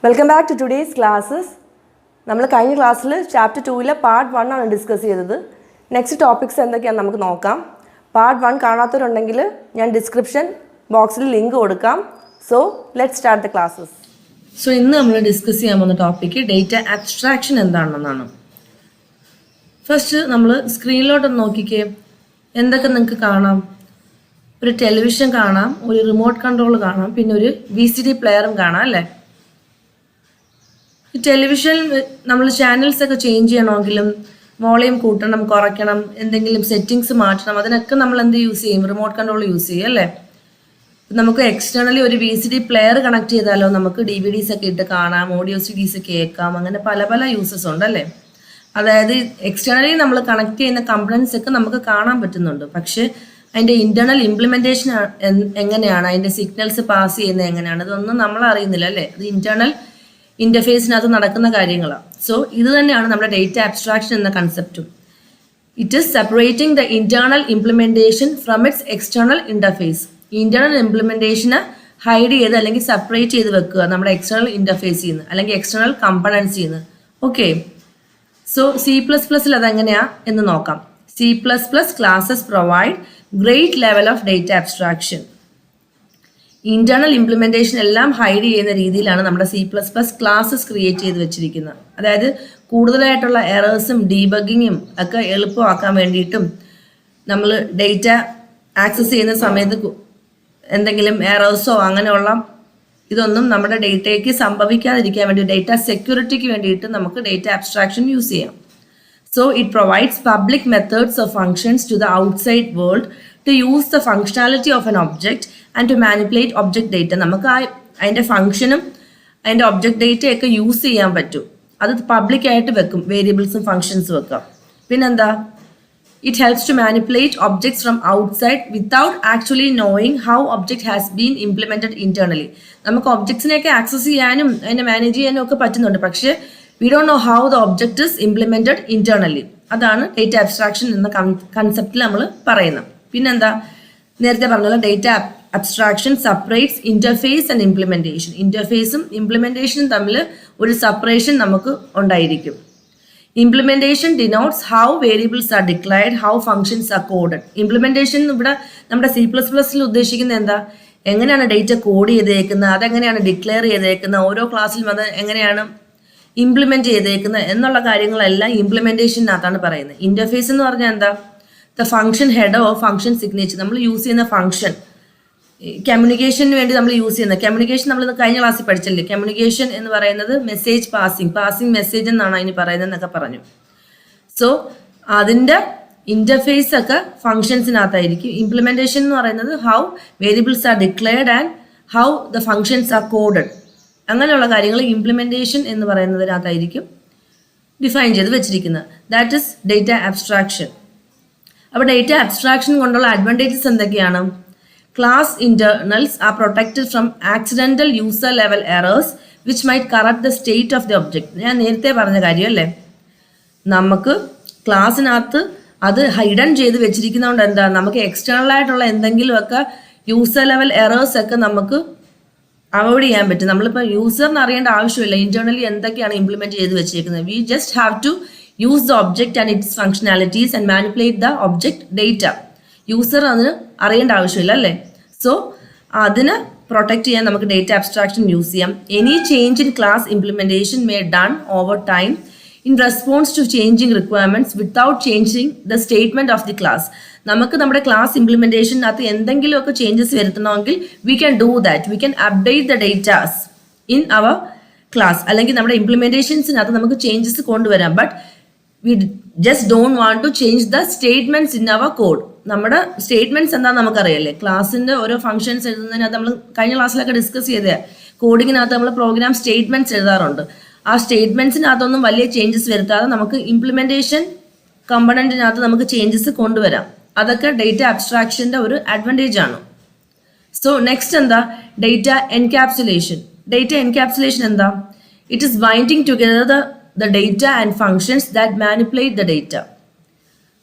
Welcome back to today's classes. നമ്മൾ കഴിഞ്ഞ ക്ലാസ്സിൽ ചാപ്റ്റർ 2 പാർട്ട് 1 ആണ് ഡിസ്കസ് ചെയ്തത്. നെക്സ്റ്റ് ടോപ്പിക്സ് എന്തൊക്കെയാണെന്ന് നമുക്ക് നോക്കാം. പാർട്ട് 1 കാണാത്തവരുണ്ടെങ്കിൽ ഞാൻ ഡിസ്ക്രിപ്ഷൻ ബോക്സിൽ ലിങ്ക് കൊടുക്കാം. So let's start the classes. So ഇന്ന് നമ്മൾ ഡിസ്കസ് ചെയ്യാൻ പോകുന്ന ടോപ്പിക്ക് ഡേറ്റ അബ്സ്ട്രാക്ഷൻ എന്താണെന്നാണ്. ഫസ്റ്റ് നമ്മൾ സ്ക്രീനിലോട്ടൊന്ന് നോക്കിക്കേ. എന്തൊക്കെ നിങ്ങൾക്ക് കാണാം? ഒരു ടെലിവിഷൻ കാണാം, ഒരു റിമോട്ട് കൺട്രോൾ കാണാം, പിന്നെ ഒരു VCD പ്ലെയറും കാണാം അല്ലേ? ഈ ടെലിവിഷൻ നമ്മൾ ചാനൽസ് ഒക്കെ ചേഞ്ച് ചെയ്യണമെങ്കിലും വോളിയം കൂട്ടണം, കുറയ്ക്കണം, എന്തെങ്കിലും സെറ്റിങ്സ് മാറ്റണം, അതിനൊക്കെ നമ്മൾ എന്ത് യൂസ് ചെയ്യും? റിമോട്ട് കൺട്രോൾ യൂസ് ചെയ്യും അല്ലേ? നമുക്ക് എക്സ്റ്റേണലി ഒരു VCD പ്ലെയർ കണക്ട് ചെയ്താലോ നമുക്ക് DVDs ഒക്കെ ഇട്ട് കാണാം, ഓഡിയോ CDs കേൾക്കാം, അങ്ങനെ പല പല യൂസസ് ഉണ്ട് അല്ലേ? അതായത് എക്സ്റ്റേണലി നമ്മൾ കണക്ട് ചെയ്യുന്ന കമ്പണൻസ് ഒക്കെ നമുക്ക് കാണാൻ പറ്റുന്നുണ്ട്. പക്ഷേ അതിൻ്റെ ഇന്റേണൽ ഇംപ്ലിമെന്റേഷൻ എങ്ങനെയാണ്, അതിൻ്റെ സിഗ്നൽസ് പാസ് ചെയ്യുന്നത് എങ്ങനെയാണ്, ഇതൊന്നും നമ്മൾ അറിയുന്നില്ല അല്ലേ? അത് ഇന്റേണൽ ഇന്റർഫേസിനകത്ത് നടക്കുന്ന കാര്യങ്ങളാണ്. സോ ഇത് തന്നെയാണ് നമ്മുടെ ഡേറ്റ അബ്സ്ട്രാക്ഷൻ എന്ന കൺസെപ്റ്റും. It is separating the internal implementation from its external interface. Internal ഇംപ്ലിമെന്റേഷനെ ഹൈഡ് ചെയ്ത് അല്ലെങ്കിൽ സെപ്പറേറ്റ് ചെയ്ത് വെക്കുക നമ്മുടെ എക്സ്റ്റേണൽ ഇന്റർഫേസിൽ നിന്ന് അല്ലെങ്കിൽ എക്സ്റ്റേണൽ കമ്പണൻസിൽ നിന്ന്. ഓക്കെ, സോ C++ൽ അതെങ്ങനെയാ എന്ന് നോക്കാം. C++ classes provide great level of data abstraction. Internal implementation എല്ലാം ഹൈഡ് ചെയ്യുന്ന രീതിയിലാണ് നമ്മുടെ C++ ക്ലാസ്സസ് ക്രിയേറ്റ് ചെയ്ത് വെച്ചിരിക്കുന്നത്. അതായത് കൂടുതലായിട്ടുള്ള എറേഴ്സും ഡീബഗിങ്ങും ഒക്കെ എളുപ്പമാക്കാൻ വേണ്ടിയിട്ടും നമ്മൾ ഡേറ്റ ആക്സസ് ചെയ്യുന്ന സമയത്ത് എന്തെങ്കിലും എറേഴ്സോ അങ്ങനെയുള്ള ഇതൊന്നും നമ്മുടെ ഡേറ്റയ്ക്ക് സംഭവിക്കാതിരിക്കാൻ വേണ്ടി ഡേറ്റ സെക്യൂരിറ്റിക്ക് വേണ്ടിയിട്ട് നമുക്ക് ഡേറ്റ അബ്സ്ട്രാക്ഷൻ യൂസ് ചെയ്യാം. So it provides public methods of functions to the outside world to use the functionality of an object and to manipulate object data. നമുക്ക് അതിൻ്റെ ഫംഗ്ഷനും അതിൻ്റെ ഒബ്ജക്ട് ഡേറ്റയൊക്കെ യൂസ് ചെയ്യാൻ പറ്റും. അത് പബ്ലിക്കായിട്ട് വെക്കും, വേരിയബിൾസും ഫങ്ഷൻസും വെക്കാം. പിന്നെന്താ, it helps to manipulate objects from outside without actually knowing how object has been implemented internally. നമുക്ക് ഒബ്ജക്ട്സിനെയൊക്കെ ആക്സസ് ചെയ്യാനും അതിനെ മാനേജ് ചെയ്യാനും ഒക്കെ പറ്റുന്നുണ്ട്, പക്ഷേ we don't know how the object is implemented internally. അതാണ് ഡേറ്റ അബ്സ്ട്രാക്ഷൻ എന്ന കൺസെപ്റ്റിൽ നമ്മൾ പറയുന്നത്. പിന്നെന്താ, നേരത്തെ പറഞ്ഞ data abstraction separates interface and implementation. ഇന്റർഫേസും ഇംപ്ലിമെന്റേഷനും തമ്മിൽ ഒരു സെപ്പറേഷൻ നമുക്ക് ഉണ്ടായിരിക്കും. Implementation denotes how variables are declared, how functions are coded. Implementation ഇവിടെ നമ്മുടെ C++ൽ ഉദ്ദേശിക്കുന്നത് എന്താ, എങ്ങനെയാണ് ഡേറ്റ കോഡ് ചെയ്തേക്കുന്നത്, അതെങ്ങനെയാണ് ഡിക്ലെയർ ചെയ്തേക്കുന്നത്, ഓരോ ക്ലാസ്സിലും അത് എങ്ങനെയാണ് ഇംപ്ലിമെന്റ് ചെയ്തേക്കുന്നത് എന്നുള്ള കാര്യങ്ങളെല്ലാം ഇംപ്ലിമെന്റേഷനകത്താണ് പറയുന്നത്. ഇന്റർഫേസ് എന്ന് പറഞ്ഞാൽ എന്താ, the function header or function signature. നമ്മൾ യൂസ് ചെയ്യുന്ന ഫംഗ്ഷൻ കമ്മ്യൂണിക്കേഷന് വേണ്ടി നമ്മൾ യൂസ് ചെയ്യുന്നത്. കമ്മ്യൂണിക്കേഷൻ നമ്മൾ കഴിഞ്ഞ ക്ലാസ്സിൽ പഠിച്ചല്ലേ. കമ്മ്യൂണിക്കേഷൻ എന്ന് പറയുന്നത് മെസ്സേജ് പാസിംഗ് മെസ്സേജ് എന്നാണ് അതിന് പറയുന്നത് എന്നൊക്കെ പറഞ്ഞു. സോ അതിൻ്റെ ഇന്റർഫേസ് ഒക്കെ ഫംഗ്ഷൻസിനകത്തായിരിക്കും. ഇംപ്ലിമെന്റേഷൻ എന്ന് പറയുന്നത് how variables R declared and how the functions R coded. അങ്ങനെയുള്ള കാര്യങ്ങൾ ഇംപ്ലിമെന്റേഷൻ എന്ന് പറയുന്നതിനകത്തായിരിക്കും ഡിഫൈൻ ചെയ്ത് വെച്ചിരിക്കുന്നത്. That is data abstraction. അപ്പോൾ ഡേറ്റ അബ്സ്ട്രാക്ഷൻ കൊണ്ടുള്ള അഡ്വാൻറ്റേജസ് എന്തൊക്കെയാണ്? Class internals are protected from accidental user level errors which might corrupt the state of the object. ഞാൻ നേരത്തെ പറഞ്ഞ കാര്യമല്ലേ, നമുക്ക് ക്ലാസ്സിനകത്ത് അത് ഹൈഡൻ ചെയ്ത് വെച്ചിരിക്കുന്നതുകൊണ്ട് എന്താ, നമുക്ക് എക്സ്റ്റേണൽ ആയിട്ടുള്ള എന്തെങ്കിലുമൊക്കെ യൂസർ ലെവൽ എറേഴ്സ് ഒക്കെ നമുക്ക് അവോയ്ഡ് ചെയ്യാൻ പറ്റും. നമ്മളിപ്പോൾ യൂസറിന് അറിയേണ്ട ആവശ്യമില്ല ഇന്റേണലി എന്തൊക്കെയാണ് ഇംപ്ലിമെന്റ് ചെയ്ത് വെച്ചിരിക്കുന്നത്. We just have to use the object and its functionalities and manipulate the object data. User അതിന് അറിയേണ്ട ആവശ്യമില്ല അല്ലേ? സോ അതിന് പ്രൊട്ടക്ട് ചെയ്യാൻ നമുക്ക് ഡേറ്റ അബ്സ്ട്രാക്ഷൻ യൂസ് ചെയ്യാം. Any change in class implementation may done over time in response to changing requirements without changing the statement of the class. നമുക്ക് നമ്മുടെ ക്ലാസ് ഇംപ്ലിമെന്റേഷനകത്ത് എന്തെങ്കിലുമൊക്കെ ചേഞ്ചസ് വരുത്തണമെങ്കിൽ we can do that. We can update the datas in our class. അല്ലെങ്കിൽ നമ്മുടെ ഇംപ്ലിമെന്റേഷൻസിനകത്ത് നമുക്ക് changes കൊണ്ടുവരാം. But we just don't want to change the statements in our code. നമ്മുടെ സ്റ്റേറ്റ്മെന്റ്സ് എന്താണെന്ന് നമുക്കറിയാല്ലേ. ക്ലാസ്സിന്റെ ഓരോ ഫംഗ്ഷൻസ് എഴുതുന്നതിനകത്ത് നമ്മൾ കഴിഞ്ഞ ക്ലാസ്സിലൊക്കെ ഡിസ്കസ് ചെയ്ത കോഡിങ്ങിനകത്ത് നമ്മൾ പ്രോഗ്രാം സ്റ്റേറ്റ്മെന്റ്സ് എഴുതാറുണ്ട്. ആ സ്റ്റേറ്റ്മെന്റ്സിനകത്തൊന്നും വലിയ ചേഞ്ചസ് വരുത്താതെ നമുക്ക് ഇംപ്ലിമെന്റേഷൻ കമ്പണന്റിനകത്ത് നമുക്ക് ചേഞ്ചസ് കൊണ്ടുവരാം. അതൊക്കെ ഡേറ്റ അബ്സ്ട്രാക്ഷന്റെ ഒരു അഡ്വാൻറ്റേജ് ആണ്. സോ നെക്സ്റ്റ് എന്താ, ഡേറ്റ എൻകാപ്സുലേഷൻ. ഡേറ്റ എൻകാപ്സുലേഷൻ എന്താ, it is binding together the data and functions that manipulate the data.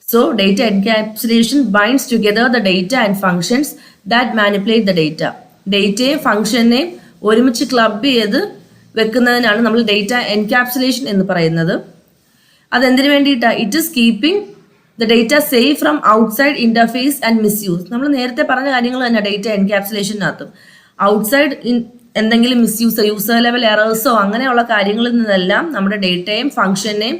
So data encapsulation binds together the data and functions that manipulate the data. ഡേറ്റയും ഫംഗ്ഷനെയും ഒരുമിച്ച് club ചെയ്ത് വെക്കുന്നതിനാണ് നമ്മൾ data encapsulation എന്ന് പറയുന്നത്. അതെന്തിനു വേണ്ടിയിട്ടാണ്? It is keeping the data safe from outside interface and misuse. നമ്മൾ നേരത്തെ പറഞ്ഞ കാര്യങ്ങൾ തന്നെ ഡേറ്റ എൻക്യാപ്സുലേഷനകത്തും ഔട്ട്സൈഡ് എന്തെങ്കിലും മിസ്യൂസോ യൂസർ ലെവൽ എറേഴ്സോ അങ്ങനെയുള്ള കാര്യങ്ങളിൽ നിന്നെല്ലാം നമ്മുടെ ഡേറ്റയും ഫംഗ്ഷനെയും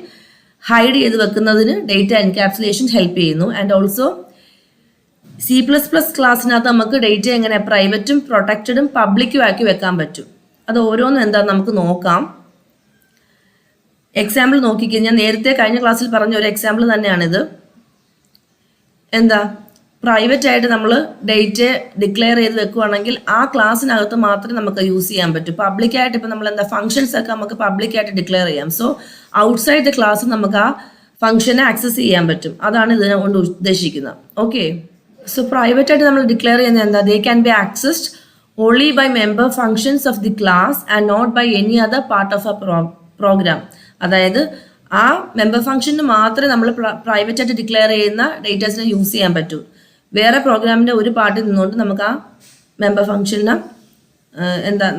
ഹൈഡ് ചെയ്ത് വെക്കുന്നതിന് ഡേറ്റ എൻക്യാപ്സുലേഷൻ ഹെൽപ്പ് ചെയ്യുന്നു. ആൻഡ് ഓൾസോ C++ ക്ലാസ്സിനകത്ത് നമുക്ക് ഡേറ്റ എങ്ങനെ പ്രൈവറ്റും പ്രൊട്ടക്റ്റഡും പബ്ലിക്കും ആക്കി വെക്കാൻ പറ്റും. അത് ഓരോന്നും എന്താണെന്ന് നമുക്ക് നോക്കാം. എക്സാമ്പിൾ നോക്കിക്കഴിഞ്ഞാൽ ഞാൻ നേരത്തെ കഴിഞ്ഞ ക്ലാസ്സിൽ പറഞ്ഞ ഒരു എക്സാമ്പിൾ തന്നെയാണിത്. എന്താ, പ്രൈവറ്റ് ആയിട്ട് നമ്മൾ ഡേറ്റ ഡിക്ലെയർ ചെയ്ത് വെക്കുകയാണെങ്കിൽ ആ ക്ലാസ്സിനകത്ത് മാത്രമേ നമുക്ക് യൂസ് ചെയ്യാൻ പറ്റൂ. പബ്ലിക്കായിട്ട് ഇപ്പം നമ്മൾ എന്താ ഫംഗ്ഷൻസ് ഒക്കെ നമുക്ക് പബ്ലിക്കായിട്ട് ഡിക്ലെയർ ചെയ്യാം. സോ ഔട്ട്സൈഡ് ദ ക്ലാസ് നമുക്ക് ആ ഫംഗ്ഷനെ ആക്സസ് ചെയ്യാൻ പറ്റും. അതാണ് ഇതിനെ കൊണ്ട് ഉദ്ദേശിക്കുന്നത്. ഓക്കെ, സോ പ്രൈവറ്റ് ആയിട്ട് നമ്മൾ ഡിക്ലെയർ ചെയ്യുന്നത് എന്താ? They can be accessed only by member functions of the class and not by any other part of a program. അതായത് ആ മെമ്പർ ഫംഗ്ഷന് മാത്രമേ നമ്മൾ പ്രൈവറ്റ് ആയിട്ട് ഡിക്ലെയർ ചെയ്യുന്ന ഡേറ്റാസിനെ യൂസ് ചെയ്യാൻ പറ്റൂ. വേറെ പ്രോഗ്രാമിൻ്റെ ഒരു പാർട്ടിൽ നിന്നുകൊണ്ട് നമുക്ക് ആ മെമ്പർ ഫംഗ്ഷന്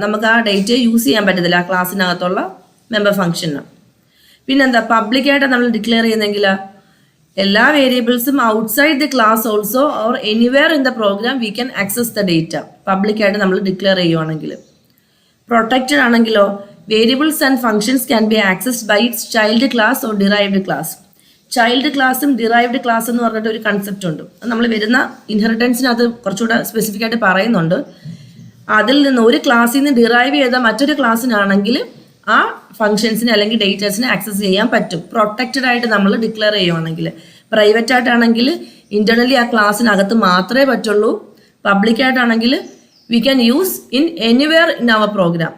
നമുക്ക് ആ ഡേറ്റയെ യൂസ് ചെയ്യാൻ പറ്റത്തില്ല, ആ ക്ലാസ്സിനകത്തുള്ള മെമ്പർ ഫംഗ്ഷന്. പിന്നെന്താ, പബ്ലിക്കായിട്ട് നമ്മൾ ഡിക്ലെയർ ചെയ്യുന്നെങ്കിൽ എല്ലാ വേരിയബിൾസും outside the class also or anywhere in the program we can access the data. പബ്ലിക്കായിട്ട് നമ്മൾ ഡിക്ലെയർ ചെയ്യുവാണെങ്കിൽ. പ്രൊട്ടക്റ്റഡ് ആണെങ്കിലോ variables and functions can be accessed by its child class or derived class. Child ക്ലാസ്സും derived class എന്ന് പറഞ്ഞിട്ട് ഒരു concept ഉണ്ട്. നമ്മൾ വരുന്ന ഇൻഹെറിറ്റൻസിനകത്ത് കുറച്ചുകൂടെ സ്പെസിഫിക് ആയിട്ട് പറയുന്നുണ്ട്. അതിൽ നിന്ന് ഒരു ക്ലാസ്സിൽ നിന്ന് ഡിറൈവ് ചെയ്ത മറ്റൊരു ക്ലാസ്സിനാണെങ്കിൽ ആ ഫംഗ്ഷൻസിനെ അല്ലെങ്കിൽ ഡേറ്റാസിനെ ആക്സസ് ചെയ്യാൻ പറ്റും. പ്രൊട്ടക്റ്റഡ് ആയിട്ട് നമ്മൾ ഡിക്ലെയർ ചെയ്യുവാണെങ്കിൽ. പ്രൈവറ്റ് ആയിട്ടാണെങ്കിൽ ഇന്റേണലി ആ ക്ലാസ്സിനകത്ത് മാത്രമേ പറ്റുള്ളൂ. പബ്ലിക്കായിട്ടാണെങ്കിൽ we can use in anywhere in our program.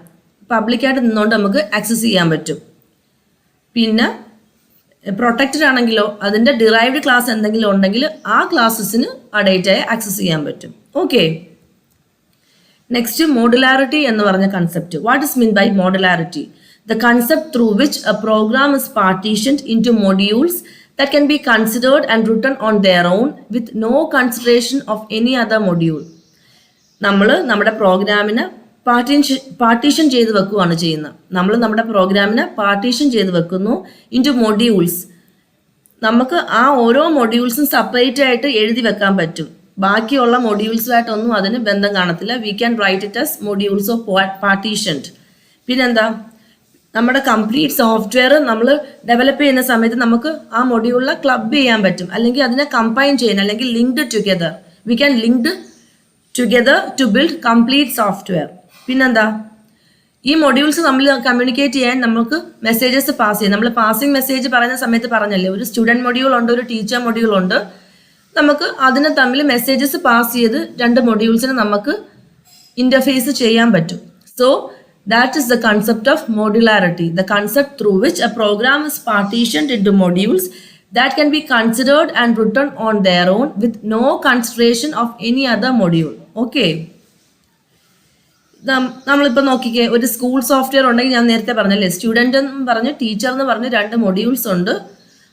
പബ്ലിക്കായിട്ട് നിന്നുകൊണ്ട് നമുക്ക് ആക്സസ് ചെയ്യാൻ പറ്റും. പിന്നെ പ്രൊട്ടക്റ്റഡ് ആണെങ്കിലോ അതിൻ്റെ ഡിറൈവ്ഡ് ക്ലാസ് എന്തെങ്കിലും ഉണ്ടെങ്കിൽ ആ ക്ലാസ്സസിന് ആ ഡേറ്റയെ ആക്സസ് ചെയ്യാൻ പറ്റും. ഓക്കെ, നെക്സ്റ്റ് മോഡുലാരിറ്റി എന്ന് പറഞ്ഞ concept. What is mean by modularity? The concept through which a program is partitioned into modules that can be considered and written on their own with no consideration of any other module. നമ്മൾ നമ്മുടെ പ്രോഗ്രാമിനെ partition ചെയ്ത് വെക്കുകയാണ് ചെയ്യുന്നത്. നമ്മൾ നമ്മുടെ പ്രോഗ്രാമിനെ partition ചെയ്ത് വെക്കുന്നു ഇൻറ്റു മൊഡ്യൂൾസ്. നമുക്ക് ആ ഓരോ മൊഡ്യൂൾസും സെപ്പറേറ്റ് ആയിട്ട് എഴുതി വെക്കാൻ പറ്റും. ബാക്കിയുള്ള മൊഡ്യൂൾസുമായിട്ടൊന്നും അതിന് ബന്ധം കാണത്തില്ല. We can write it as modules of partitioned. പിന്നെന്താ, നമ്മുടെ കംപ്ലീറ്റ് സോഫ്റ്റ്വെയർ നമ്മൾ ഡെവലപ്പ് ചെയ്യുന്ന സമയത്ത് നമുക്ക് ആ മൊഡ്യൂളിൽ ക്ലബ് ചെയ്യാൻ പറ്റും, അല്ലെങ്കിൽ അതിനെ കമ്പൈൻ ചെയ്യാൻ, അല്ലെങ്കിൽ linked together. We can linked together to build complete software. പിന്നെന്താ, ഈ മൊഡ്യൂൾസ് നമ്മൾ കമ്മ്യൂണിക്കേറ്റ് ചെയ്യാൻ നമുക്ക് മെസ്സേജസ് പാസ് ചെയ്യും. നമ്മൾ പാസിംഗ് മെസ്സേജ് പറയുന്ന സമയത്ത് പറഞ്ഞല്ലേ, ഒരു സ്റ്റുഡൻറ് മൊഡ്യൂൾ ഉണ്ട്, ഒരു ടീച്ചർ മൊഡ്യൂൾ ഉണ്ട്. നമുക്ക് അതിനെ തമ്മിൽ മെസ്സേജസ് പാസ് ചെയ്ത് രണ്ട് മൊഡ്യൂൾസിന് നമുക്ക് ഇന്റർഫേസ് ചെയ്യാൻ പറ്റും. So that is the concept of modularity, the concept through which a program is partitioned into modules that can be considered and written on their own with no consideration of any other module. Okay, നമ്മളിപ്പോൾ നോക്കിക്കേ, ഒരു school software ഉണ്ടെങ്കിൽ ഞാൻ നേരത്തെ പറഞ്ഞല്ലേ, student എന്ന് പറഞ്ഞ് teacher എന്ന് പറഞ്ഞ് രണ്ട് മൊഡ്യൂൾസ് ഉണ്ട്.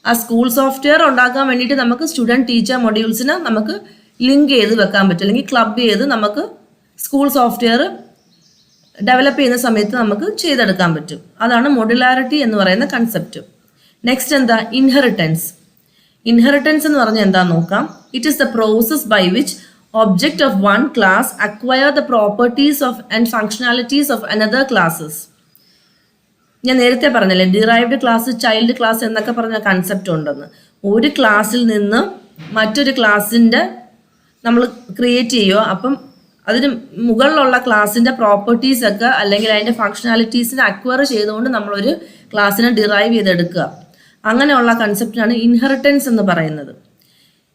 ആ സ്കൂൾ സോഫ്റ്റ്വെയർ ഉണ്ടാക്കാൻ വേണ്ടിയിട്ട് നമുക്ക് സ്റ്റുഡൻറ് ടീച്ചർ മൊഡ്യൂൾസിനെ നമുക്ക് ലിങ്ക് ചെയ്ത് വെക്കാൻ പറ്റും, അല്ലെങ്കിൽ ക്ലബ് ചെയ്ത് നമുക്ക് സ്കൂൾ സോഫ്റ്റ്വെയർ ഡെവലപ്പ് ചെയ്യുന്ന സമയത്ത് നമുക്ക് ചെയ്തെടുക്കാൻ പറ്റും. അതാണ് മോഡുലാരിറ്റി എന്ന് പറയുന്ന കൺസെപ്റ്റ്. നെക്സ്റ്റ് എന്താ, ഇൻഹെറിറ്റൻസ്. ഇൻഹെറിറ്റൻസ് എന്ന് പറഞ്ഞാൽ എന്താ നോക്കാം. It is the process by which object of one class acquire the properties of and functionalities of another classes. ഞാൻ നേരത്തെ പറഞ്ഞല്ലേ, ഡിറൈവ്ഡ് ക്ലാസ്, ചൈൽഡ് ക്ലാസ് എന്നൊക്കെ പറഞ്ഞ കൺസെപ്റ്റ് ഉണ്ടെന്ന്. ഒരു ക്ലാസ്സിൽ നിന്ന് മറ്റൊരു ക്ലാസ്സിൻ്റെ നമ്മൾ ക്രിയേറ്റ് ചെയ്യുക. അപ്പം അതിന് മുകളിലുള്ള ക്ലാസ്സിൻ്റെ പ്രോപ്പർട്ടീസ് ഒക്കെ അല്ലെങ്കിൽ അതിൻ്റെ ഫങ്ഷണാലിറ്റീസിനെ അക്വയർ ചെയ്തുകൊണ്ട് നമ്മളൊരു ക്ലാസ്സിനെ ഡിറൈവ് ചെയ്തെടുക്കുക. അങ്ങനെയുള്ള കൺസെപ്റ്റാണ് ഇൻഹെറിറ്റൻസ് എന്ന് പറയുന്നത്.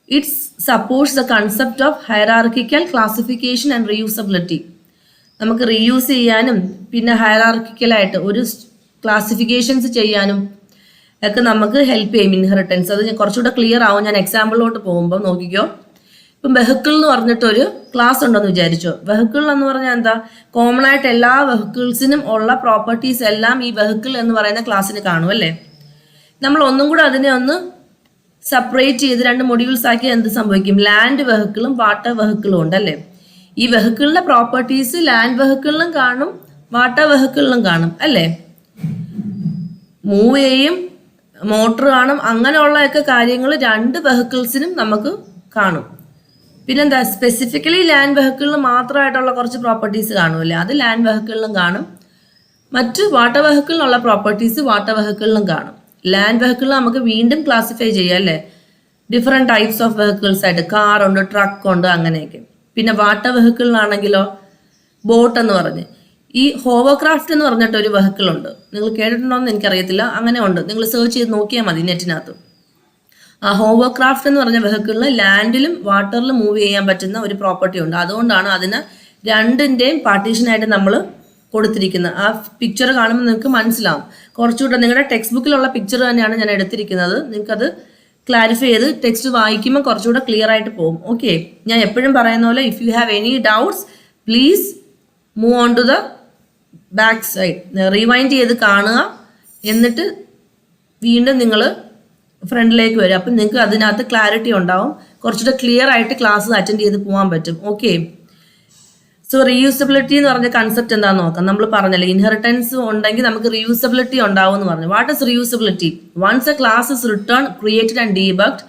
It's supports the concept of hierarchical classification and reusability. നമുക്ക് റീയൂസ് ചെയ്യാനും പിന്നെ ഹൈറാർക്കിക്കലായിട്ട് ഒരു ക്ലാസിഫിക്കേഷൻസ് ചെയ്യാനും ഒക്കെ നമുക്ക് ഹെൽപ്പ് ചെയ്യും ഇൻഹെറിറ്റൻസ്. അത് ഞാൻ കുറച്ചുകൂടെ ക്ലിയർ ആവും ഞാൻ എക്സാമ്പിളിലോട്ട് പോകുമ്പോൾ. നോക്കിക്കോ, ഇപ്പം വെഹിക്കിൾ എന്ന് പറഞ്ഞിട്ടൊരു ക്ലാസ് ഉണ്ടെന്ന് വിചാരിച്ചോ. വെഹിക്കിൾ എന്ന് പറഞ്ഞാൽ എന്താ, കോമൺ ആയിട്ട് എല്ലാ വെഹിക്കിൾസിനും ഉള്ള പ്രോപ്പർട്ടീസ് എല്ലാം ഈ വെഹിക്കിൾ എന്ന് പറയുന്ന ക്ലാസ്സിന് കാണും അല്ലേ. നമ്മൾ ഒന്നും കൂടെ അതിനെ ഒന്ന് സെപ്പറേറ്റ് ചെയ്ത് രണ്ട് മൊഡ്യൂൾസ് ആക്കി എന്ത് സംഭവിക്കും, ലാൻഡ് വെഹിക്കിളും വാട്ടർ വെഹിക്കിളും ഉണ്ടല്ലേ. ഈ വെഹിക്കിളിന്റെ പ്രോപ്പർട്ടീസ് ലാൻഡ് വെഹിക്കിളിനും കാണും വാട്ടർ വെഹിക്കിളിലും കാണും അല്ലേ? മൂവ് ചെയ്യും, മോട്ടർ കാണും, അങ്ങനെയുള്ളതൊക്കെ കാര്യങ്ങൾ രണ്ട് വെഹിക്കിൾസിനും നമുക്ക് കാണും. പിന്നെന്താ, സ്പെസിഫിക്കലി ലാൻഡ് വെഹിക്കിളിന് മാത്രമായിട്ടുള്ള കുറച്ച് പ്രോപ്പർട്ടീസ് കാണുമല്ലേ, അത് ലാൻഡ് വെഹിക്കിളിലും കാണും. മറ്റ് വാട്ടർ വെഹിക്കിളിനുള്ള പ്രോപ്പർട്ടീസ് വാട്ടർ വെഹിക്കിളിലും കാണും. ലാൻഡ് വെഹിക്കിളിൽ നമുക്ക് വീണ്ടും ക്ലാസിഫൈ ചെയ്യാം അല്ലേ, ഡിഫറെൻറ്റ് ടൈപ്സ് ഓഫ് വെഹിക്കിൾസ് ആയിട്ട്. കാറുണ്ട്, ട്രക്കുണ്ട്, അങ്ങനെയൊക്കെ. പിന്നെ വാട്ടർ വെഹിക്കിളിലാണെങ്കിലോ ബോട്ട് എന്ന് പറഞ്ഞ്, ഈ ഹോവർക്രാഫ്റ്റ് എന്ന് പറഞ്ഞിട്ട് ഒരു വെഹിക്കിൾ ഉണ്ട്. നിങ്ങൾ കേട്ടിട്ടുണ്ടോ എന്ന് എനിക്കറിയത്തില്ല, അങ്ങനെ ഉണ്ട്. നിങ്ങൾ സെർച്ച് ചെയ്ത് നോക്കിയാൽ മതി നെറ്റിനകത്ത്. ആ ഹോവർക്രാഫ്റ്റ് എന്ന് പറഞ്ഞ വെഹിക്കിളിന് ലാൻഡിലും വാട്ടറിലും മൂവ് ചെയ്യാൻ പറ്റുന്ന ഒരു പ്രോപ്പർട്ടി ഉണ്ട്. അതുകൊണ്ടാണ് അതിന് രണ്ടിൻ്റെയും പാർട്ടീഷനായിട്ട് നമ്മൾ കൊടുത്തിരിക്കുന്നത്. ആ പിക്ചർ കാണുമ്പോൾ നിങ്ങൾക്ക് മനസ്സിലാവും. കുറച്ചുകൂടെ നിങ്ങളുടെ ടെക്സ്റ്റ് ബുക്കിലുള്ള പിക്ചർ തന്നെയാണ് ഞാൻ എടുത്തിരിക്കുന്നത്. നിങ്ങൾക്കത് ക്ലാരിഫൈ ചെയ്ത് ടെക്സ്റ്റ് വായിക്കുമ്പോൾ കുറച്ചുകൂടെ ക്ലിയർ ആയിട്ട് പോകും. ഓക്കെ, ഞാൻ എപ്പോഴും പറയുന്ന പോലെ if you have any doubts please move on to the back side, rewind ചെയ്ത് കാണുക, എന്നിട്ട് വീണ്ടും നിങ്ങൾ ഫ്രണ്ടിലേക്ക് വരും. അപ്പം നിങ്ങൾക്ക് അതിനകത്ത് ക്ലാരിറ്റി ഉണ്ടാവും, കുറച്ചുകൂടെ ക്ലിയർ ആയിട്ട് ക്ലാസ് അറ്റൻഡ് ചെയ്ത് പോകാൻ പറ്റും. ഓക്കെ, സോ റീയൂസബിലിറ്റി എന്ന് പറഞ്ഞ കൺസെപ്റ്റ് എന്താണെന്ന് നോക്കാം. നമ്മൾ പറഞ്ഞല്ലേ, ഇൻഹെറിറ്റൻസ് ഉണ്ടെങ്കിൽ നമുക്ക് റീയൂസബിലിറ്റി ഉണ്ടാവും എന്ന് പറഞ്ഞു. What is reusability? Once a class is written, created and debugged,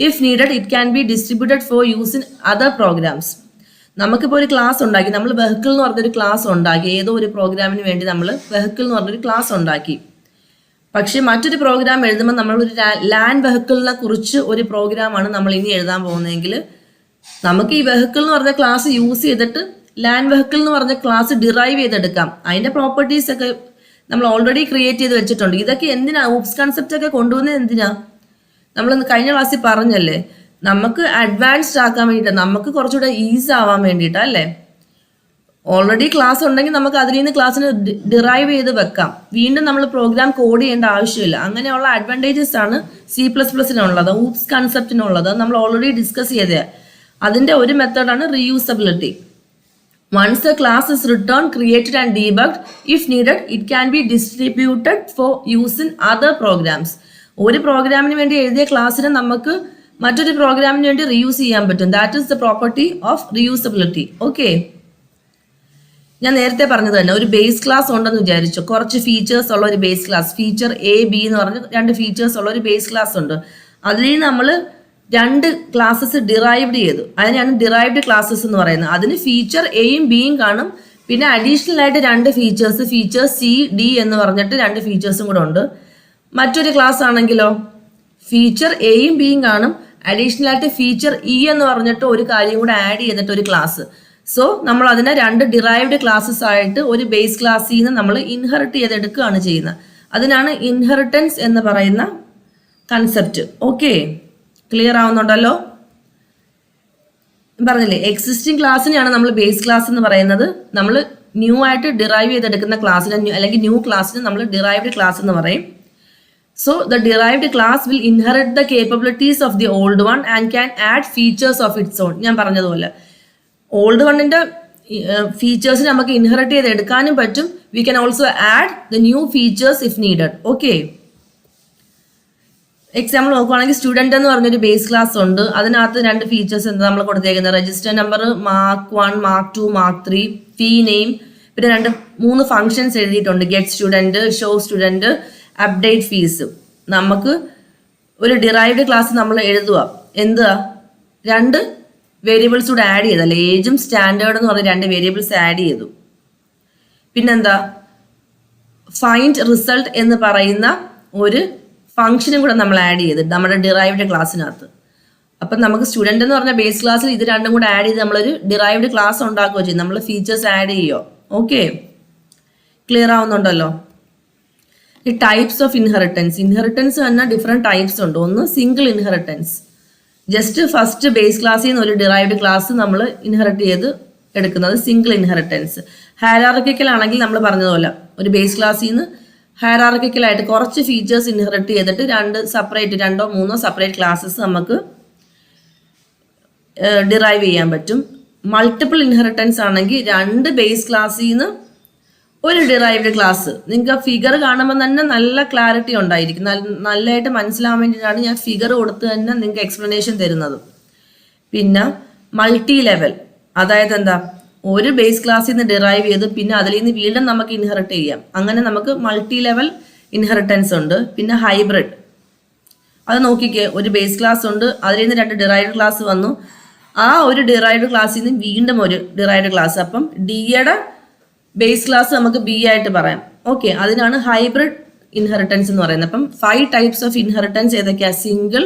if needed it can be distributed for use in other programs. നമുക്കിപ്പോൾ ഒരു ക്ലാസ് ഉണ്ടാക്കി, നമ്മൾ വെഹിക്കിൾ എന്ന് പറഞ്ഞൊരു ക്ലാസ് ഉണ്ടാക്കി, ഏതോ ഒരു പ്രോഗ്രാമിന് വേണ്ടി നമ്മൾ വെഹിക്കിൾ എന്ന് പറഞ്ഞൊരു ക്ലാസ് ഉണ്ടാക്കി. പക്ഷേ മറ്റൊരു പ്രോഗ്രാം എഴുതുമ്പോൾ നമ്മളൊരു ലാൻഡ് വെഹിക്കിളിനെ കുറിച്ച് ഒരു പ്രോഗ്രാമാണ് നമ്മൾ ഇനി എഴുതാൻ പോകുന്നതെങ്കിൽ നമുക്ക് ഈ വെഹിക്കിൾ എന്ന് പറഞ്ഞ ക്ലാസ് യൂസ് ചെയ്തിട്ട് ലാൻഡ് വെഹിക്കിൾ എന്ന് പറഞ്ഞ ക്ലാസ് ഡിറൈവ് ചെയ്തെടുക്കാം. അതിൻ്റെ പ്രോപ്പർട്ടീസ് ഒക്കെ നമ്മൾ ഓൾറെഡി ക്രിയേറ്റ് ചെയ്ത് വെച്ചിട്ടുണ്ട്. ഇതൊക്കെ എന്തിനാ, ഊപ്സ് കൺസെപ്റ്റ് ഒക്കെ കൊണ്ടുവന്നത് എന്തിനാ? നമ്മൾ കഴിഞ്ഞ ക്ലാസ്സിൽ പറഞ്ഞല്ലേ, നമുക്ക് അഡ്വാൻസ്ഡ് ആക്കാൻ വേണ്ടിയിട്ട്, നമുക്ക് കുറച്ചുകൂടെ ഈസി ആവാൻ വേണ്ടിയിട്ടാണ് അല്ലേ. ഓൾറെഡി ക്ലാസ് ഉണ്ടെങ്കിൽ നമുക്ക് അതിൽ നിന്ന് ക്ലാസ്സിന് ഡിറൈവ് ചെയ്ത് വെക്കാം. വീണ്ടും നമ്മൾ പ്രോഗ്രാം കോഡ് ചെയ്യേണ്ട ആവശ്യമില്ല. അങ്ങനെയുള്ള അഡ്വാൻറ്റേജസ് ആണ് C++നുള്ളത്, ഊപ്സ് കൺസെപ്റ്റിനുള്ളത്. നമ്മൾ ഓൾറെഡി ഡിസ്കസ് ചെയ്തത്. അതിൻ്റെ ഒരു മെത്തേഡാണ് reusability. Once a class is returned, created and debugged, if needed, it can be distributed for use in other programs. ഒരു പ്രോഗ്രാമിന് വേണ്ടി എഴുതിയ ക്ലാസ്സിനെ നമുക്ക് മറ്റൊരു പ്രോഗ്രാമിന് വേണ്ടി റീയൂസ് ചെയ്യാൻ പറ്റും. That is the property of reusability. Okay, ഞാൻ നേരത്തെ പറഞ്ഞത് തന്നെ, ഒരു ബേസ് ക്ലാസ് ഉണ്ടെന്ന് വിചാരിച്ചു. കുറച്ച് ഫീച്ചേഴ്സ് ഉള്ള ഒരു base class, feature A, B എന്ന് പറഞ്ഞ് രണ്ട് ഫീച്ചേഴ്സ് ഉള്ള ഒരു ബേസ് ക്ലാസ് ഉണ്ട്. അതിൽ നിന്ന് നമ്മൾ രണ്ട് ക്ലാസ്സസ് ഡിറൈവ്ഡ് ചെയ്തു. അതിനാണ് ഡിറൈവ്ഡ് ക്ലാസ്സസ് എന്ന് പറയുന്നത്. അതിന് ഫീച്ചർ എയും ബിയും കാണും. പിന്നെ അഡീഷണൽ ആയിട്ട് രണ്ട് ഫീച്ചേഴ്സ്, ഫീച്ചർ C, D എന്ന് പറഞ്ഞിട്ട് രണ്ട് ഫീച്ചേഴ്സും കൂടെ ഉണ്ട്. മറ്റൊരു ക്ലാസ് ആണെങ്കിലോ ഫീച്ചർ എയും ബിയും കാണും, അഡീഷണൽ ആയിട്ട് ഫീച്ചർ E എന്ന് പറഞ്ഞിട്ട് ഒരു കാര്യം കൂടെ ആഡ് ചെയ്തിട്ട് ഒരു ക്ലാസ്. സോ നമ്മൾ അതിനെ രണ്ട് ഡിറൈവ്ഡ് ക്ലാസ്സസ് ആയിട്ട് ഒരു ബേസ് ക്ലാസ്സിൽ നിന്ന് നമ്മൾ ഇൻഹെറിറ്റ് ചെയ്തെടുക്കുകയാണ് ചെയ്യുന്നത്. അതിനാണ് ഇൻഹെറിറ്റൻസ് എന്ന് പറയുന്ന കൺസെപ്റ്റ്. Okay, clear ആവുന്നുണ്ടല്ലോ? പറഞ്ഞില്ലേ, എക്സിസ്റ്റിംഗ് ക്ലാസ്സിനെയാണ് നമ്മൾ ബേസ് ക്ലാസ് എന്ന് പറയുന്നത്. നമ്മൾ ന്യൂ ആയിട്ട് ഡിറൈവ് ചെയ്തെടുക്കുന്ന ക്ലാസ്സിന് അല്ലെങ്കിൽ ന്യൂ ക്ലാസ്സിന് നമ്മൾ ഡിറൈവ്ഡ് ക്ലാസ് എന്ന് പറയും. So the derived class will inherit the capabilities of the old one and can add features of its on. ഞാൻ പറഞ്ഞതുപോലെ ഓൾഡ് വണ്ണിൻ്റെ ഫീച്ചേഴ്സിന് നമുക്ക് ഇൻഹെറിറ്റ് ചെയ്ത് എടുക്കാനും പറ്റും. We can also add the new features if needed. Okay, example നോക്കുവാണെങ്കിൽ student എന്ന് പറഞ്ഞൊരു ബേസ് ക്ലാസ് ഉണ്ട്. അതിനകത്ത് രണ്ട് ഫീച്ചേഴ്സ് എന്താ നമ്മൾ കൊടുത്തേക്കുന്നത്, register number, mark 1, mark 2, mark 3, ഫീ നെയിം, പിന്നെ മൂന്ന് ഫങ്ഷൻസ് എഴുതിയിട്ടുണ്ട്, get student, show student, update fees. നമുക്ക് ഒരു ഡിറൈവ്ഡ് ക്ലാസ് നമ്മൾ എഴുതുക, എന്താ രണ്ട് വേരിയബിൾസ് കൂടെ ആഡ് ചെയ്തല്ലേ, ഏജും സ്റ്റാൻഡേർഡ് എന്ന് പറഞ്ഞ രണ്ട് വേരിയബിൾസ് ആഡ് ചെയ്തു. പിന്നെന്താ, ഫൈൻഡ് റിസൾട്ട് എന്ന് പറയുന്ന ഒരു ഫംഗ്ഷനും കൂടെ നമ്മൾ ആഡ് ചെയ്ത് നമ്മുടെ ഡിറൈവ്ഡ് ക്ലാസ്സിനകത്ത്. അപ്പം നമുക്ക് സ്റ്റുഡൻ്റ് എന്ന് പറഞ്ഞ ബേസ് ക്ലാസ്സിൽ ഇത് രണ്ടും കൂടെ ആഡ് ചെയ്ത് നമ്മളൊരു ഡിറൈവ്ഡ് ക്ലാസ് ഉണ്ടാക്കുകയോ ചെയ്യും. നമ്മൾ ഫീച്ചേഴ്സ് ആഡ് ചെയ്യുമോ? ഓക്കെ, ക്ലിയർ ആവുന്നുണ്ടല്ലോ? ഈ ടൈപ്സ് ഓഫ് ഇൻഹെറിറ്റൻസ് തന്നെ ഡിഫറെൻറ്റ് ടൈപ്സ് ഉണ്ട്. ഒന്ന് single inheritance, just first base ക്ലാസ്സിൽ നിന്ന് ഒരു ഡിറൈവ്ഡ് ക്ലാസ് നമ്മൾ ഇൻഹെറിറ്റ് ചെയ്ത് എടുക്കുന്നത് സിംഗിൾ ഇൻഹെറിറ്റൻസ്. ഹയറാർക്കിക്കൽ ആണെങ്കിൽ നമ്മൾ പറഞ്ഞതുപോലെ ഒരു ബേസ് ക്ലാസ്സിൽ നിന്ന് ഹയറാർക്കിക്കലായിട്ട് കുറച്ച് ഫീച്ചേഴ്സ് ഇൻഹെറിറ്റ് ചെയ്തിട്ട് രണ്ടോ മൂന്നോ സെപ്പറേറ്റ് ക്ലാസ്സസ് നമുക്ക് ഡിറൈവ് ചെയ്യാൻ പറ്റും. മൾട്ടിപ്പിൾ ഇൻഹെറിറ്റൻസ് ആണെങ്കിൽ രണ്ട് ബേസ് ക്ലാസ്സിൽ നിന്ന് ഒരു ഡിറൈവ്ഡ് ക്ലാസ്. നിങ്ങൾക്ക് ആ ഫിഗർ കാണുമ്പോൾ തന്നെ നല്ല ക്ലാരിറ്റി ഉണ്ടായിരിക്കും. നല്ലതായിട്ട് മനസ്സിലാവാൻ വേണ്ടിയിട്ടാണ് ഞാൻ ഫിഗർ കൊടുത്ത് തന്നെ നിങ്ങൾക്ക് എക്സ്പ്ലനേഷൻ തരുന്നത്. പിന്നെ മൾട്ടി ലെവൽ, അതായത് എന്താ, ഒരു ബേസ് ക്ലാസ്സിൽ നിന്ന് ഡിറൈവ് ചെയ്ത് പിന്നെ അതിൽ നിന്ന് വീണ്ടും നമുക്ക് ഇൻഹെറിറ്റ് ചെയ്യാം. അങ്ങനെ നമുക്ക് മൾട്ടി ലെവൽ ഇൻഹെറിറ്റൻസ് ഉണ്ട്. പിന്നെ ഹൈബ്രിഡ്, അത് നോക്കിക്കേ, ഒരു ബേസ് ക്ലാസ് ഉണ്ട്, അതിൽ നിന്ന് 2 ഡിറൈവ്ഡ് ക്ലാസ് വന്നു, ആ ഒരു ഡിറൈവ്ഡ് ക്ലാസ്സിൽ നിന്ന് വീണ്ടും ഒരു ഡിറൈവ്ഡ് ക്ലാസ്. അപ്പം ഡിയുടെ ബേസ് ക്ലാസ് നമുക്ക് ബി ആയിട്ട് പറയാം. ഓക്കെ, അതിനാണ് ഹൈബ്രിഡ് ഇൻഹെറിറ്റൻസ് എന്ന് പറയുന്നത്. അപ്പം 5 ടൈപ്സ് ഓഫ് ഇൻഹെറിറ്റൻസ് ഏതൊക്കെയാ? Single,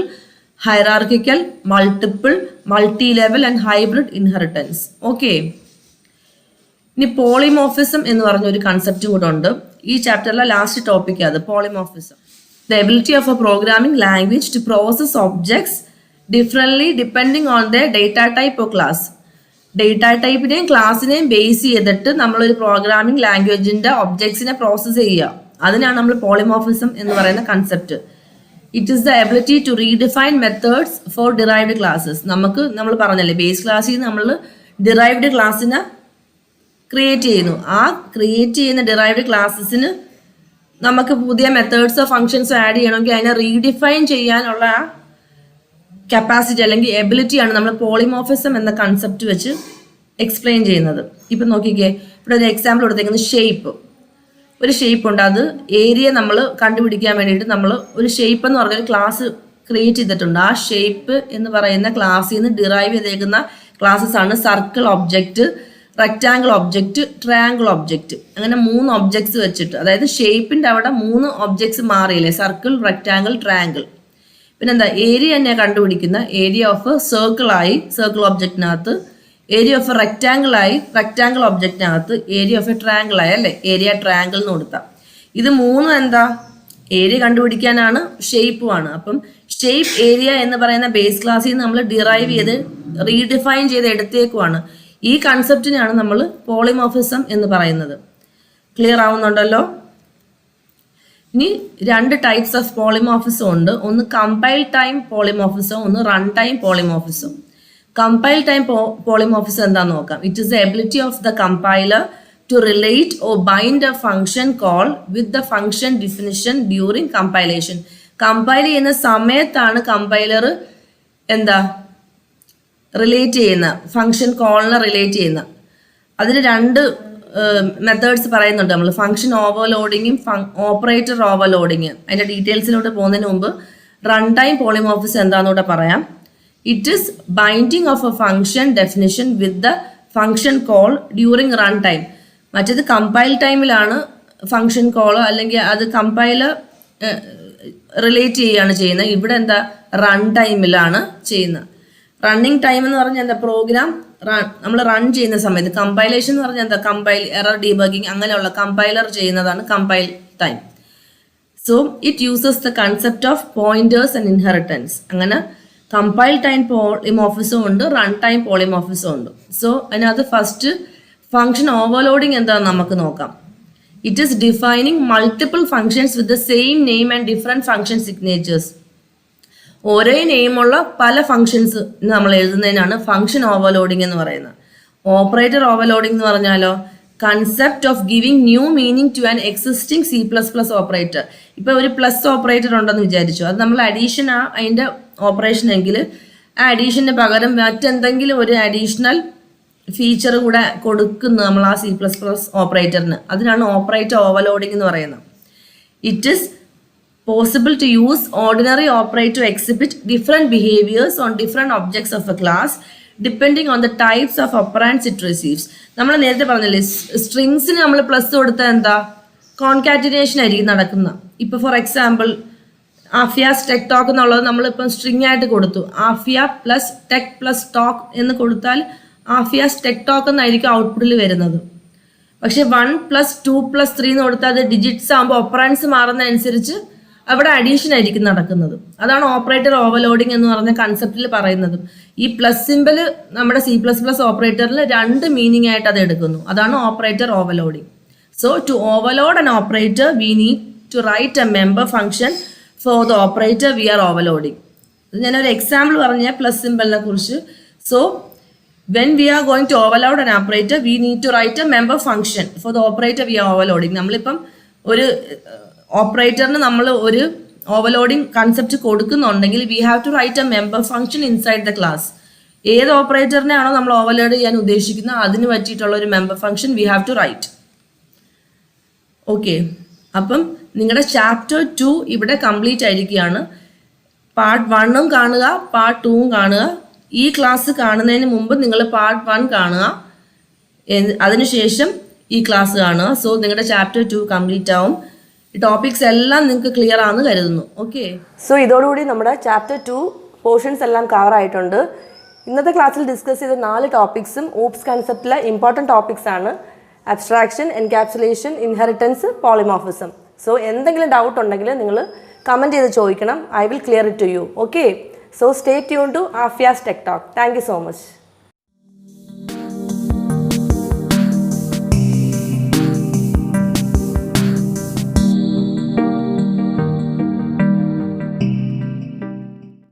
hierarchical, multiple, multi level and hybrid inheritance. Okay, ഇനി പോളിമോർഫിസം എന്ന് പറഞ്ഞ ഒരു കൺസെപ്റ്റും കൂടെ ഉണ്ട്. ഈ ചാപ്റ്ററിലെ ലാസ്റ്റ് ടോപ്പിക് അത് polymorphism. The ability of a programming language to process objects differently depending on their data type or class. Data ടൈപ്പിനെയും ക്ലാസ്സിനെയും ബേസ് ചെയ്തിട്ട് നമ്മളൊരു പ്രോഗ്രാമിംഗ് ലാംഗ്വേജിന്റെ ഒബ്ജക്ട്സിനെ പ്രോസസ്സ് ചെയ്യുക. അതിനാണ് നമ്മൾ പോളിമോർഫിസം എന്ന് പറയുന്ന concept. It is the ability to redefine methods for derived classes. നമ്മൾ പറഞ്ഞല്ലേ, ബേസ് ക്ലാസ്സിൽ നമ്മൾ ഡിറൈവ്ഡ് ക്ലാസ്സിനെ ക്രിയേറ്റ് ചെയ്യുന്നു. ആ ക്രിയേറ്റ് ചെയ്യുന്ന ഡിറൈവ്ഡ് ക്ലാസ്സസിന് നമുക്ക് പുതിയ മെത്തേഡ്സോ ഫങ്ഷൻസോ ആഡ് ചെയ്യണമെങ്കിൽ അതിനെ റീഡിഫൈൻ ചെയ്യാനുള്ള കപ്പാസിറ്റി അല്ലെങ്കിൽ എബിലിറ്റിയാണ് നമ്മൾ പോളിമോർഫിസം എന്ന കൺസെപ്റ്റ് വെച്ച് എക്സ്പ്ലെയിൻ ചെയ്യുന്നത്. ഇപ്പം നോക്കിക്കേ, ഇവിടെ ഒരു എക്സാമ്പിൾ കൊടുത്തേക്കുന്നത് ഷേപ്പ്. ഒരു ഷേപ്പ് ഉണ്ട്, അത് ഏരിയ നമ്മൾ കണ്ടുപിടിക്കാൻ വേണ്ടിയിട്ട് നമ്മൾ ഒരു ഷേപ്പ് എന്ന് പറഞ്ഞൊരു ക്ലാസ് ക്രിയേറ്റ് ചെയ്തിട്ടുണ്ട്. ആ ഷേപ്പ് എന്ന് പറയുന്ന ക്ലാസ്സിൽ നിന്ന് ഡിറൈവ് ചെയ്തേക്കുന്ന ക്ലാസ്സസ് ആണ് circle object, rectangle object, triangle object. അങ്ങനെ 3 ഒബ്ജക്ട്സ് വെച്ചിട്ട്, അതായത് ഷേപ്പിന്റെ അവിടെ 3 ഒബ്ജക്ട്സ് മാറിയില്ലേ, സർക്കിൾ, റെക്റ്റാങ്കിൾ, ട്രയാങ്കിൾ. പിന്നെന്താ, ഏരിയ തന്നെ കണ്ടുപിടിക്കുന്ന ഏരിയ ഓഫ് സർക്കിൾ ആയി സർക്കിൾ ഒബ്ജക്റ്റിനകത്ത്, ഏരിയ ഓഫ് റെക്റ്റാങ്കിൾ ആയി റെക്റ്റാങ്കിൾ ഒബ്ജക്റ്റിനകത്ത്, ഏരിയ ഓഫ് ട്രയാങ്കിൾ ആയി അല്ലേ ഏരിയ ട്രയാങ്കിൾ എന്ന് കൊടുത്താൽ. ഇത് 3 എന്താ, ഏരിയ കണ്ടുപിടിക്കാനാണ്, ഷേപ്പുമാണ്. അപ്പം ഷേപ്പ് ഏരിയ എന്ന് പറയുന്ന ബേസ് ക്ലാസ്സിൽ നിന്ന് നമ്മൾ ഡിറൈവ് ചെയ്ത് റീഡിഫൈൻ ചെയ്ത് എടുത്തേക്കുവാണ്. ഈ കൺസെപ്റ്റിനാണ് നമ്മൾ പോളിമോർഫിസം എന്ന് പറയുന്നത്. ക്ലിയർ ആവുന്നുണ്ടല്ലോ? ഇനി 2 ടൈപ്സ് ഓഫ് പോളിമോർഫിസം ഉണ്ട്. ഒന്ന് കമ്പൈൽ ടൈം പോളിമോർഫിസം, ഒന്ന് run time polymorphism. Compile time polymorphism എന്താണെന്ന് നോക്കാം. It is the ability of the compiler to relate or bind a function call with the function definition during compilation. Compile ചെയ്യുന്ന സമയത്താണ് compiler എന്താ relate ചെയ്യുന്ന, function കോളിനെ relate ചെയ്യുന്ന. അതിന് 2 methods പറയുന്നുണ്ട് നമ്മൾ, ഫംഗ്ഷൻ ഓവർലോഡിങ്ങും ഓപ്പറേറ്റർ ഓവർലോഡിങ്. അതിന്റെ ഡീറ്റെയിൽസിലോട്ട് പോകുന്നതിന് മുമ്പ് റൺ ടൈം പോളിമോർഫിസം എന്താണെന്നൂടെ പറയാം. It is binding of A function definition with the function call during run time. മറ്റേത് കമ്പൈൽ ടൈമിലാണ് ഫംഗ്ഷൻ കോൾ അല്ലെങ്കിൽ അത് കമ്പൈലർ റിലേറ്റ് ചെയ്യുകയാണ് ചെയ്യുന്നത്. ഇവിടെ എന്താ, റൺ ടൈമിലാണ് ചെയ്യുന്നത്. റണ്ണിങ് ടൈം എന്ന് പറഞ്ഞാൽ എന്താ, പ്രോഗ്രാം നമ്മൾ റൺ ചെയ്യുന്ന സമയത്ത്. കമ്പൈലേഷൻ എന്ന് പറഞ്ഞാൽ എന്താ, കമ്പൈൽ, എറർ ഡീബഗിങ് അങ്ങനെയുള്ള കമ്പൈലർ ചെയ്യുന്നതാണ് compile time. So it uses the concept of pointers and inheritance. അങ്ങനെ കമ്പൈൽ ടൈം പോളിമോർഫിസം ഉണ്ട്, റൺ ടൈം പോളിമോർഫിസം ഉണ്ട്. സോ അതിനകത്ത് ഫസ്റ്റ് ഫംഗ്ഷൻ ഓവർലോഡിങ് എന്താണെന്ന് നമുക്ക് നോക്കാം. It is defining multiple functions with the same name and different function signatures. ഒരേ നെയിമുള്ള പല functions നമ്മൾ എഴുതുന്നതിനാണ് ഫംഗ്ഷൻ ഓവർലോഡിങ് എന്ന് പറയുന്നത്. ഓപ്പറേറ്റർ ഓവർലോഡിങ് എന്ന് പറഞ്ഞാലോ, concept of giving new meaning to an existing C++ operator. ഇപ്പൊ ഒരു പ്ലസ് ഓപ്പറേറ്റർ ഉണ്ടെന്ന് വിചാരിച്ചു, അത് നമ്മൾ അഡീഷൻ ആ അതിന്റെ ഓപ്പറേഷൻ എങ്കിൽ ആ അഡീഷന് പകരം മറ്റെന്തെങ്കിലും ഒരു അഡീഷണൽ ഫീച്ചർ കൂടെ കൊടുക്കുന്നു നമ്മൾ ആ C++ ഓപ്പറേറ്ററിന്. അതിനാണ് ഓപ്പറേറ്റർ ഓവർലോഡിങ് എന്ന് പറയുന്നത്. It is possible to use ordinary operator to exhibit different behaviors on different objects of a class depending on the types of operands it receives. നമ്മൾ നേരത്തെ പറഞ്ഞില്ലേ, സ്ട്രിങ്സിന് നമ്മൾ പ്ലസ് കൊടുത്താൽ എന്താ, കോൺകാറ്റിനേഷൻ ആയിരിക്കും നടക്കുന്നത്. ഇപ്പൊ ഫോർ എക്സാമ്പിൾ ആഫിയാസ് ടെക് ടോക്ക് എന്നുള്ളത് നമ്മളിപ്പം സ്ട്രിങ് ആയിട്ട് കൊടുത്തു. Afiya plus tech plus talk എന്ന് കൊടുത്താൽ ആഫിയാസ് ടെക് ടോക്ക് എന്നായിരിക്കും ഔട്ട്പുട്ടിൽ വരുന്നത്. പക്ഷെ 1 + 2 + 3 എന്ന് കൊടുത്താൽ അത് ഡിജിറ്റ്സ് ആകുമ്പോൾ ഓപ്പറാൻസ് മാറുന്നതനുസരിച്ച് അവിടെ അഡീഷൻ ആയിരിക്കും നടക്കുന്നത്. അതാണ് ഓപ്പറേറ്റർ ഓവർലോഡിങ് എന്ന് പറഞ്ഞ കൺസെപ്റ്റിൽ പറയുന്നത്. ഈ പ്ലസ് സിമ്പിൾ നമ്മുടെ C++ ഓപ്പറേറ്ററിൽ 2 മീനിങ് ആയിട്ട് അത് എടുക്കുന്നു. അതാണ് operator overloading. So to overload an operator we need to write a member function for the operator we are overloading. ഞാനൊരു എക്സാമ്പിൾ പറഞ്ഞ പ്ലസ് സിമ്പിളിനെ കുറിച്ച്. So when we are going to overload an operator we need to write a member function for the operator we are overloading. നമ്മളിപ്പം ഒരു ഓപ്പറേറ്ററിന് നമ്മൾ ഒരു overloading concept കൊടുക്കുന്നുണ്ടെങ്കിൽ we have to write a member function inside the class. ഏത് ഓപ്പറേറ്ററിനെയാണോ നമ്മൾ overload ചെയ്യാൻ ഉദ്ദേശിക്കുന്നത് അതിന് പറ്റിയിട്ടുള്ള ഒരു member function we have to write. Okay, അപ്പം നിങ്ങളുടെ ചാപ്റ്റർ 2 ഇവിടെ കംപ്ലീറ്റ് ആയിരിക്കുകയാണ്. പാർട്ട് 1ഉം കാണുക, പാർട്ട് 2ഉം കാണുക. ഈ ക്ലാസ് കാണുന്നതിന് മുമ്പ് നിങ്ങൾ പാർട്ട് 1 കാണുക, അതിനുശേഷം ഈ ക്ലാസ് കാണുക. സോ നിങ്ങളുടെ ചാപ്റ്റർ 2 കംപ്ലീറ്റ് ആവും. ഈ ടോപ്പിക്സ് എല്ലാം നിങ്ങൾക്ക് ക്ലിയർ ആണെന്ന് കരുതുന്നു. ഓക്കെ, സോ ഇതോടുകൂടി നമ്മുടെ ചാപ്റ്റർ 2 പോർഷൻസ് എല്ലാം കവർ ആയിട്ടുണ്ട്. ഇന്നത്തെ ക്ലാസ്സിൽ ഡിസ്കസ് ചെയ്ത 4 ടോപ്പിക്സും ഊപ്സ് കൺസെപ്റ്റിലെ ഇമ്പോർട്ടൻറ്റ് ടോപ്പിക്സ് ആണ്. Abstraction, encapsulation, inheritance, polymorphism. So എന്തെങ്കിലും ഡൗട്ട് ഉണ്ടെങ്കിൽ നിങ്ങൾ കമൻറ്റ് ചെയ്ത് ചോദിക്കണം. I will clear it to you. Okay, so stay tune to Aafiya's tech talk. Thank you so much.